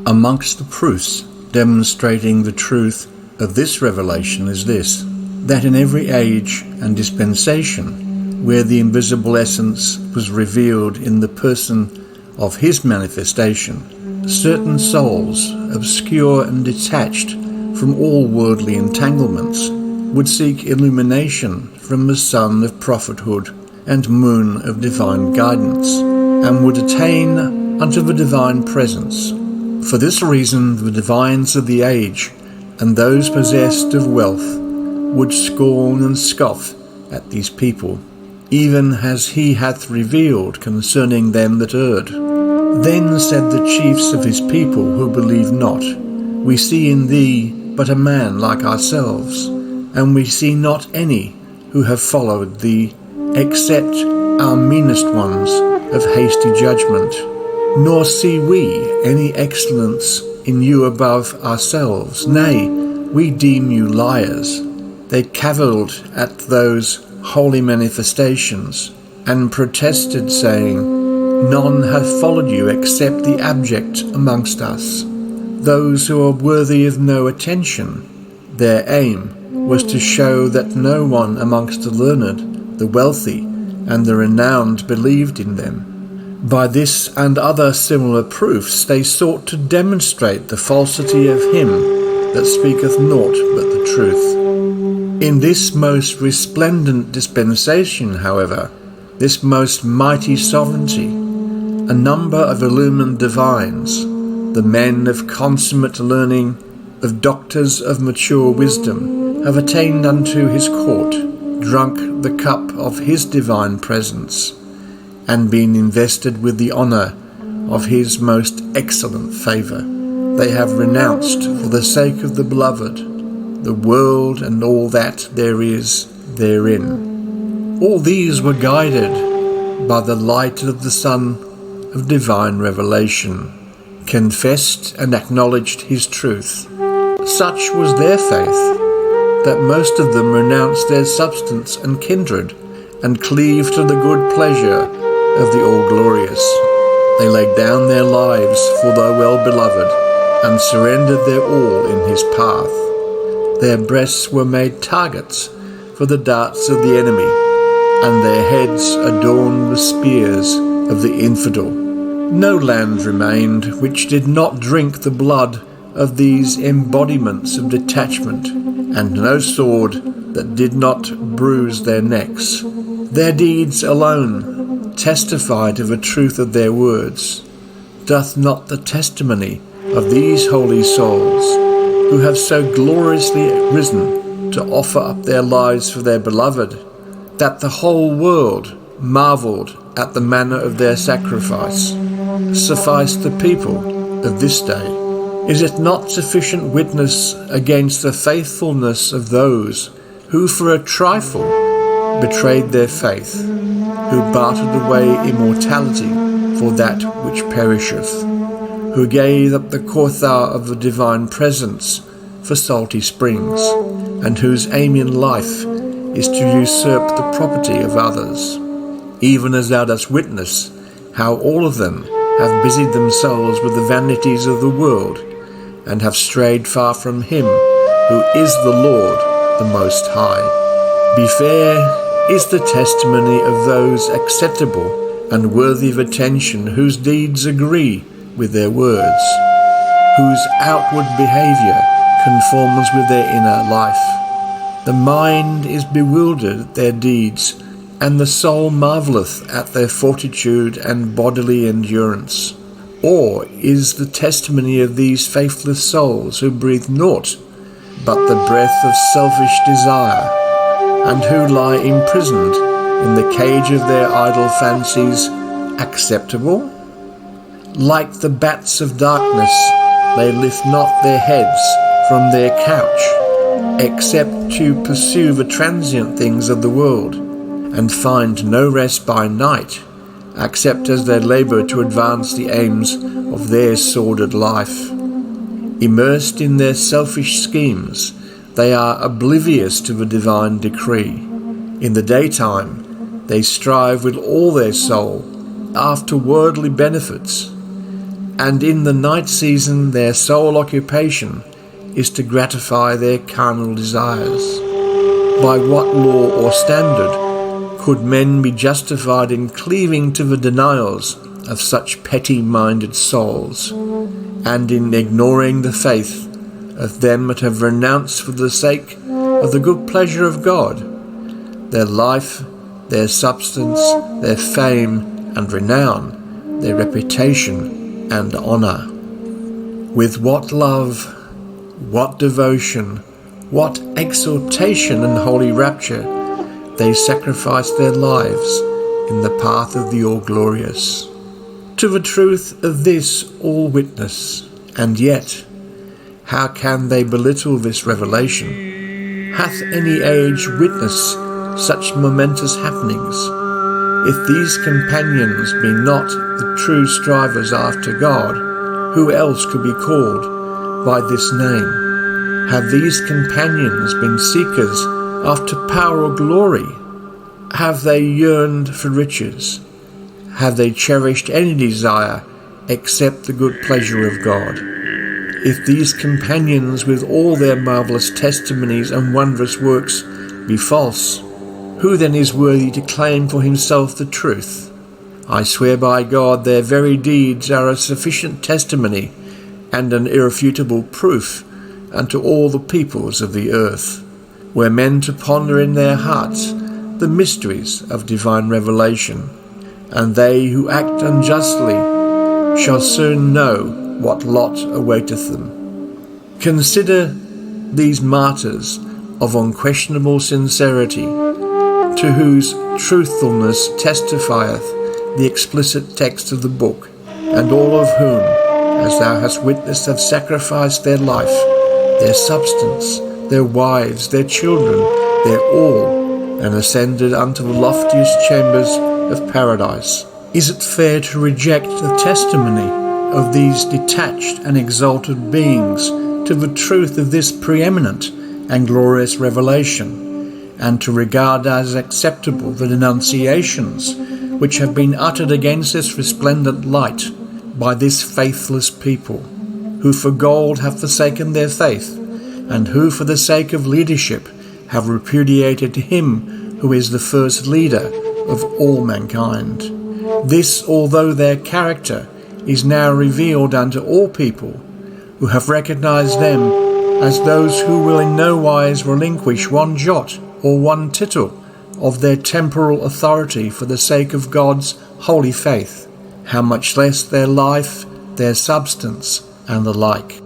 Amongst the proofs demonstrating the truth of this revelation is this, that in every age and dispensation, where the invisible essence was revealed in the person of his manifestation, certain souls, obscure and detached from all worldly entanglements, would seek illumination from the sun of prophethood and moon of divine guidance, and would attain unto the divine presence. For this reason the divines of the age, and those possessed of wealth, would scorn and scoff at these people, even as he hath revealed concerning them that erred. Then said the chiefs of his people who believed not, We see in thee but a man like ourselves, and we see not any who have followed thee, except our meanest ones of hasty judgment. Nor see we any excellence in you above ourselves. Nay, we deem you liars. They cavilled at those holy manifestations, and protested, saying, None hath followed you except the abject amongst us, those who are worthy of no attention. Their aim was to show that no one amongst the learned, the wealthy, and the renowned believed in them. By this and other similar proofs they sought to demonstrate the falsity of him that speaketh naught but the truth. In this most resplendent dispensation, however, this most mighty sovereignty, a number of illumined divines, the men of consummate learning, of doctors of mature wisdom, have attained unto his court, drunk the cup of his divine presence, and been invested with the honour of his most excellent favour. They have renounced, for the sake of the beloved, the world and all that there is therein. All these were guided by the light of the sun of divine revelation, confessed and acknowledged his truth. Such was their faith, that most of them renounced their substance and kindred, and cleaved to the good pleasure of the All-Glorious. They laid down their lives for the well-beloved, and surrendered their all in his path. Their breasts were made targets for the darts of the enemy, and their heads adorned with spears of the infidel. No land remained which did not drink the blood of these embodiments of detachment, and no sword that did not bruise their necks. Their deeds alone testify to the truth of their words. Doth not the testimony of these holy souls, who have so gloriously risen to offer up their lives for their beloved, that the whole world marvelled at the manner of their sacrifice, suffice the people of this day? Is it not sufficient witness against the faithfulness of those who for a trifle betrayed their faith, who bartered away immortality for that which perisheth, who gave up the Kothar of the divine presence for salty springs, and whose aim in life is to usurp the property of others, even as thou dost witness how all of them have busied themselves with the vanities of the world, and have strayed far from him who is the Lord, the Most High. Be fair is the testimony of those acceptable and worthy of attention, whose deeds agree with their words, whose outward behaviour conforms with their inner life. The mind is bewildered at their deeds, and the soul marvelleth at their fortitude and bodily endurance. Or is the testimony of these faithless souls, who breathe naught but the breath of selfish desire, and who lie imprisoned in the cage of their idle fancies, acceptable? Like the bats of darkness, they lift not their heads from their couch, except to pursue the transient things of the world, and find no rest by night, except as they labour to advance the aims of their sordid life. Immersed in their selfish schemes, they are oblivious to the divine decree. In the daytime, they strive with all their soul after worldly benefits, and in the night season their sole occupation is to gratify their carnal desires. By what law or standard could men be justified in cleaving to the denials of such petty-minded souls, and in ignoring the faith of them that have renounced for the sake of the good pleasure of God their life, their substance, their fame and renown, their reputation and honour? With what love, what devotion, what exhortation and holy rapture they sacrifice their lives in the path of the All-Glorious. To the truth of this all witness, and yet, how can they belittle this revelation? Hath any age witnessed such momentous happenings? If these companions be not the true strivers after God, who else could be called by this name? Have these companions been seekers after power or glory? Have they yearned for riches? Have they cherished any desire except the good pleasure of God? If these companions with all their marvellous testimonies and wondrous works be false, who then is worthy to claim for himself the truth? I swear by God their very deeds are a sufficient testimony and an irrefutable proof unto all the peoples of the earth, were men to ponder in their hearts the mysteries of divine revelation, and they who act unjustly shall soon know what lot awaiteth them. Consider these martyrs of unquestionable sincerity, to whose truthfulness testifieth the explicit text of the book, and all of whom, as thou hast witnessed, have sacrificed their life, their substance, their wives, their children, their all, and ascended unto the loftiest chambers of paradise. Is it fair to reject the testimony of these detached and exalted beings to the truth of this preeminent and glorious revelation, and to regard as acceptable the denunciations which have been uttered against this resplendent light by this faithless people, who for gold have forsaken their faith, and who for the sake of leadership have repudiated him who is the first leader of all mankind? This, although their character is now revealed unto all people, who have recognized them as those who will in no wise relinquish one jot or one tittle of their temporal authority for the sake of God's holy faith, how much less their life, their substance, and the like.